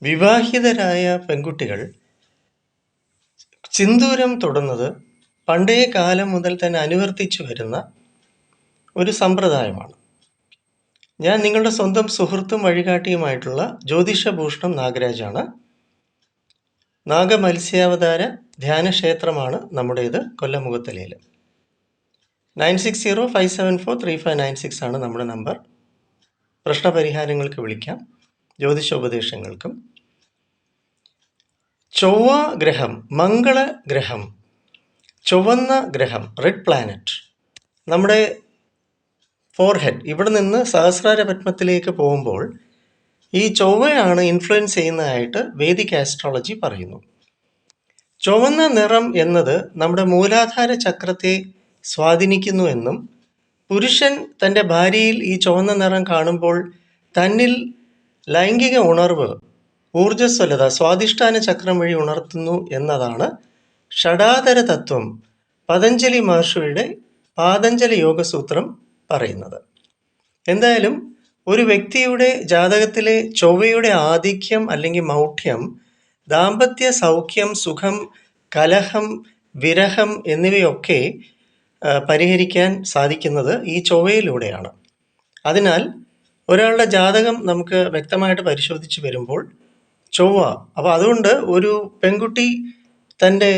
വിവാഹിതരായ പെൺകുട്ടികൾ സിന്ദൂരം തൊടുന്നത് പണ്ടേ കാലം മുതൽ തന്നെ അനുവർത്തിച്ചു വരുന്ന ഒരു സമ്പ്രദായമാണ്. ഞാൻ നിങ്ങളുടെ സ്വന്തം സുഹൃത്തും വഴികാട്ടിയുമായിട്ടുള്ള ജ്യോതിഷഭൂഷണം നാഗരാജാണ്. നാഗമത്സ്യാവതാര ധ്യാനക്ഷേത്രമാണ് നമ്മുടേത്, കൊല്ലമുഖത്തലയിൽ. 9605743596 ആണ് നമ്മുടെ നമ്പർ. പ്രശ്നപരിഹാരങ്ങൾക്ക് വിളിക്കാം, ജ്യോതിഷോപദേശങ്ങൾക്കും. ചൊവ്വ ഗ്രഹം, മംഗളഗ്രഹം, ചുവന്ന ഗ്രഹം, റെഡ് പ്ലാനറ്റ് നമ്മുടെ ഫോർഹെഡ് ഇവിടെ നിന്ന് സഹസ്രാര പത്മത്തിലേക്ക് പോകുമ്പോൾ ഈ ചൊവ്വയാണ് ഇൻഫ്ലുവൻസ് ചെയ്യുന്നതായിട്ട് വേദിക് ആസ്ട്രോളജി പറയുന്നു. ചുവന്ന നിറം എന്നത് നമ്മുടെ മൂലാധാര ചക്രത്തെ സ്വാധീനിക്കുന്നു എന്നും പുരുഷൻ തൻ്റെ ഭാര്യയിൽ ഈ ചുവന്ന നിറം കാണുമ്പോൾ തന്നിൽ ലൈംഗിക ഉണർവ്, ഊർജ്ജസ്വലത സ്വാധിഷ്ഠാന ചക്രം വഴി ഉണർത്തുന്നു എന്നതാണ് ഷഡാധര തത്വം പതഞ്ജലി മഹർഷിയുടെ പാതഞ്ജലി യോഗസൂത്രം പറയുന്നത്. എന്തായാലും ഒരു വ്യക്തിയുടെ ജാതകത്തിലെ ചൊവ്വയുടെ ആധിക്യം അല്ലെങ്കിൽ മൗഢ്യം ദാമ്പത്യ സൗഖ്യം, സുഖം, കലഹം, വിരഹം എന്നിവയൊക്കെ പരിഹരിക്കാൻ സാധിക്കുന്നത് ഈ ചൊവ്വയിലൂടെയാണ്. അതിനാൽ ഒരാളുടെ ജാതകം നമുക്ക് വ്യക്തമായിട്ട് പരിശോധിച്ച് വരുമ്പോൾ ചൊവ്വ, അപ്പോൾ അതുകൊണ്ട് ഒരു പെൺകുട്ടി തൻ്റെ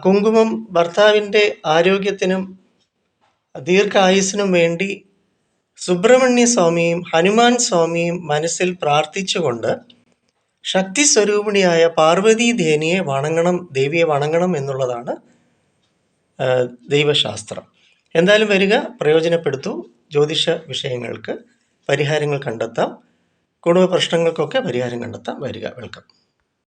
കുങ്കുമം ഭർത്താവിൻ്റെ ആരോഗ്യത്തിനും ദീർഘായുസ്സിനും വേണ്ടി സുബ്രഹ്മണ്യ സ്വാമിയും ഹനുമാൻ സ്വാമിയും മനസ്സിൽ പ്രാർത്ഥിച്ചുകൊണ്ട് ശക്തി സ്വരൂപിണിയായ പാർവതി ദേവിയെ വണങ്ങണം എന്നുള്ളതാണ് ദൈവശാസ്ത്രം. എന്തായാലും വരിക, പ്രയോജനപ്പെടുത്തൂ. ജ്യോതിഷ വിഷയങ്ങൾക്ക് പരിഹാരങ്ങൾ കണ്ടെത്താം, കുടുംബ പ്രശ്നങ്ങൾക്കൊക്കെ പരിഹാരം കണ്ടെത്താം. വരിക, വെൽക്കം.